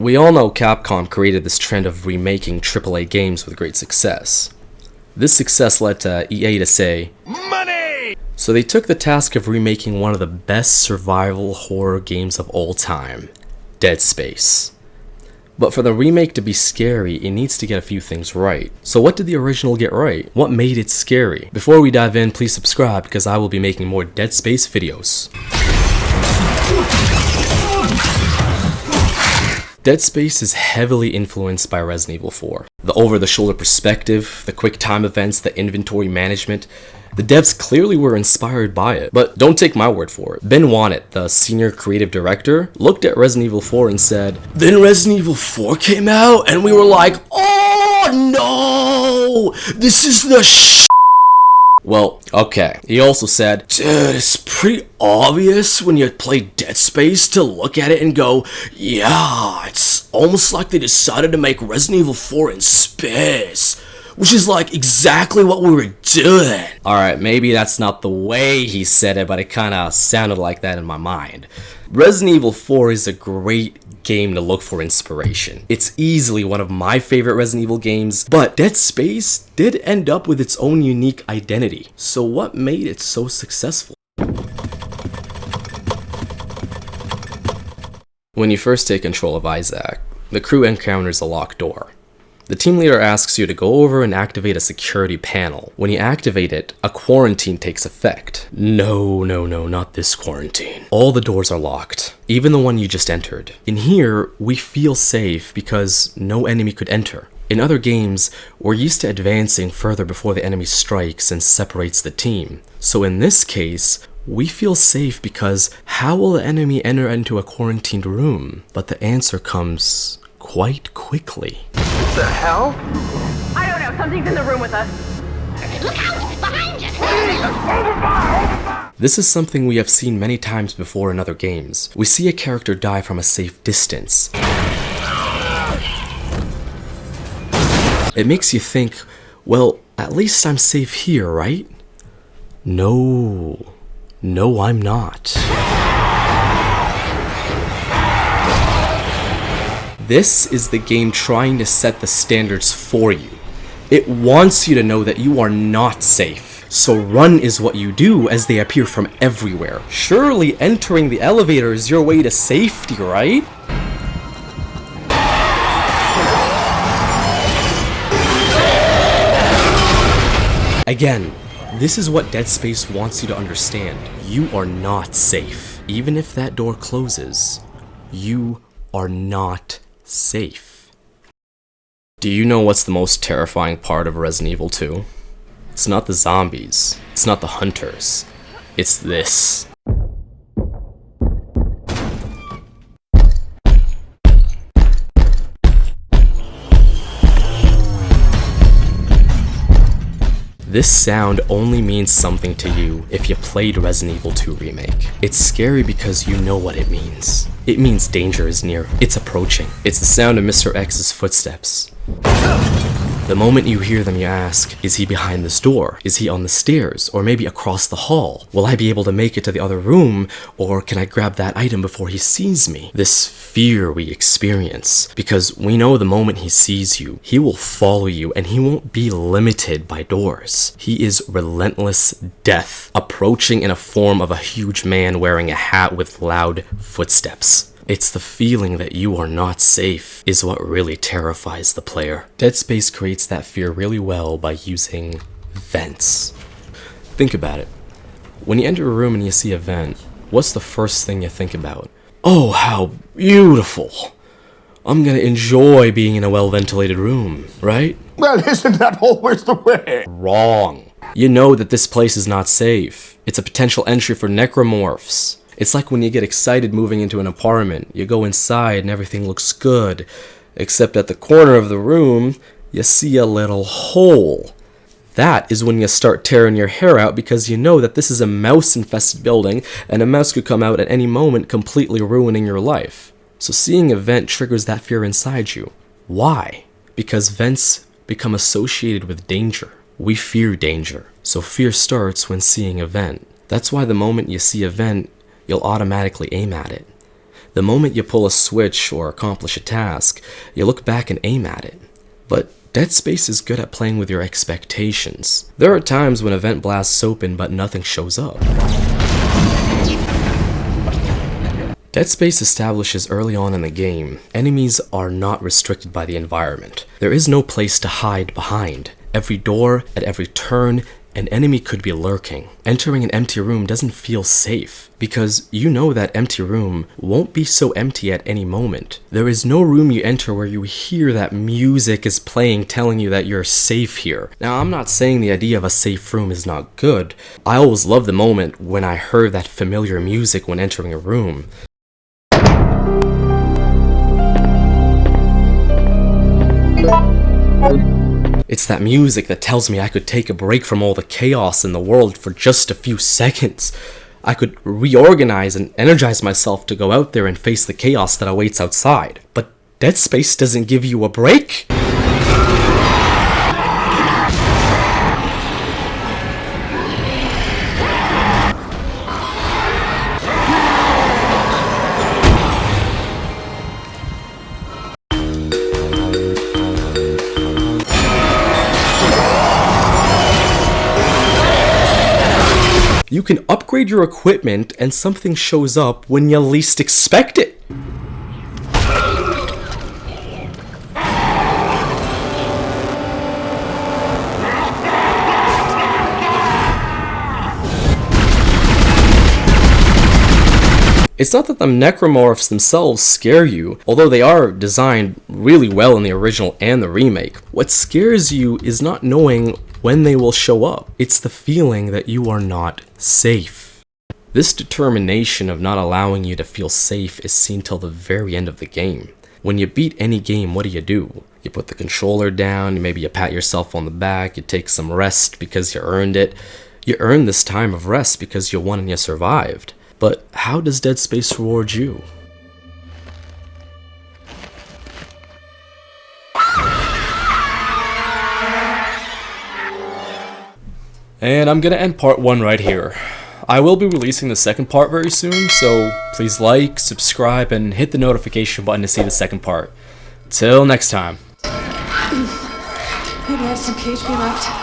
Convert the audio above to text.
We all know Capcom created this trend of remaking AAA games with great success. This success led to EA to say, "Money!" So they took the task of remaking one of the best survival horror games of all time, Dead Space. But for the remake to be scary, it needs to get a few things right. So what did the original get right? What made it scary? Before we dive in, please subscribe because I will be making more Dead Space videos. Dead Space is heavily influenced by Resident Evil 4. The over-the-shoulder perspective, the quick time events, the inventory management. The devs clearly were inspired by it, but don't take my word for it. Ben Wannett, the senior creative director, looked at Resident Evil 4 and said, "Then Resident Evil 4 came out and we were like, oh no, this is the sh**." Well, okay. He also said, "Dude, it's pretty obvious when you play Dead Space to look at it and go, yeah, it's almost like they decided to make Resident Evil 4 in space. Which is like exactly what we were doing." Alright, maybe that's not the way he said it, but it kinda sounded like that in my mind. Resident Evil 4 is a great game to look for inspiration. It's easily one of my favorite Resident Evil games, but Dead Space did end up with its own unique identity. So what made it so successful? When you first take control of Isaac, the crew encounters a locked door. The team leader asks you to go over and activate a security panel. When you activate it, a quarantine takes effect. No, not this quarantine. All the doors are locked, even the one you just entered. In here, we feel safe because no enemy could enter. In other games, we're used to advancing further before the enemy strikes and separates the team. So in this case, we feel safe because how will the enemy enter into a quarantined room? But the answer comes quite quickly. What the hell? I don't know. Something's in the room with us. Look out! Behind you! This is something we have seen many times before in other games. We see a character die from a safe distance. It makes you think, well, at least I'm safe here, right? No, I'm not. This is the game trying to set the standards for you. It wants you to know that you are not safe. So run is what you do as they appear from everywhere. Surely entering the elevator is your way to safety, right? Again, this is what Dead Space wants you to understand. You are not safe. Even if that door closes, you are not safe. Do you know what's the most terrifying part of Resident Evil 2? It's not the zombies. It's not the hunters. It's this. This sound only means something to you if you played Resident Evil 2 Remake. It's scary because you know what it means. It means danger is near. It's approaching. It's the sound of Mr. X's footsteps. The moment you hear them, you ask, is he behind this door? Is he on the stairs? Or maybe across the hall? Will I be able to make it to the other room? Or can I grab that item before he sees me? This fear we experience, because we know the moment he sees you, he will follow you and he won't be limited by doors. He is relentless death, approaching in a form of a huge man wearing a hat with loud footsteps. It's the feeling that you are not safe is what really terrifies the player. Dead Space creates that fear really well by using vents. Think about it. When you enter a room and you see a vent, what's the first thing you think about? Oh, how beautiful! I'm gonna enjoy being in a well-ventilated room, right? Well, isn't that always the way? Wrong. You know that this place is not safe. It's a potential entry for necromorphs. It's like when you get excited moving into an apartment. You go inside and everything looks good, except at the corner of the room, you see a little hole. That is when you start tearing your hair out because you know that this is a mouse-infested building and a mouse could come out at any moment, completely ruining your life. So seeing a vent triggers that fear inside you. Why? Because vents become associated with danger. We fear danger, so fear starts when seeing a vent. That's why the moment you see a vent, you'll automatically aim at it. The moment you pull a switch or accomplish a task, you look back and aim at it. But Dead Space is good at playing with your expectations. There are times when a vent blasts open but nothing shows up. Dead Space establishes early on in the game, enemies are not restricted by the environment. There is no place to hide behind. Every door, at every turn, an enemy could be lurking. Entering an empty room doesn't feel safe, because you know that empty room won't be so empty at any moment. There is no room you enter where you hear that music is playing telling you that you're safe here. Now, I'm not saying the idea of a safe room is not good. I always love the moment when I heard that familiar music when entering a room. It's that music that tells me I could take a break from all the chaos in the world for just a few seconds. I could reorganize and energize myself to go out there and face the chaos that awaits outside. But Dead Space doesn't give you a break. You can upgrade your equipment and something shows up when you least expect it. It's not that the necromorphs themselves scare you, although they are designed really well in the original and the remake. What scares you is not knowing when they will show up. It's the feeling that you are not safe. This determination of not allowing you to feel safe is seen till the very end of the game. When you beat any game, what do? You put the controller down, maybe you pat yourself on the back, you take some rest because you earned it. You earned this time of rest because you won and you survived. But how does Dead Space reward you? And I'm gonna end part 1 right here. I will be releasing the second part very soon, so please like, subscribe, and hit the notification button to see the second part. Till next time. Maybe I have some PHP left.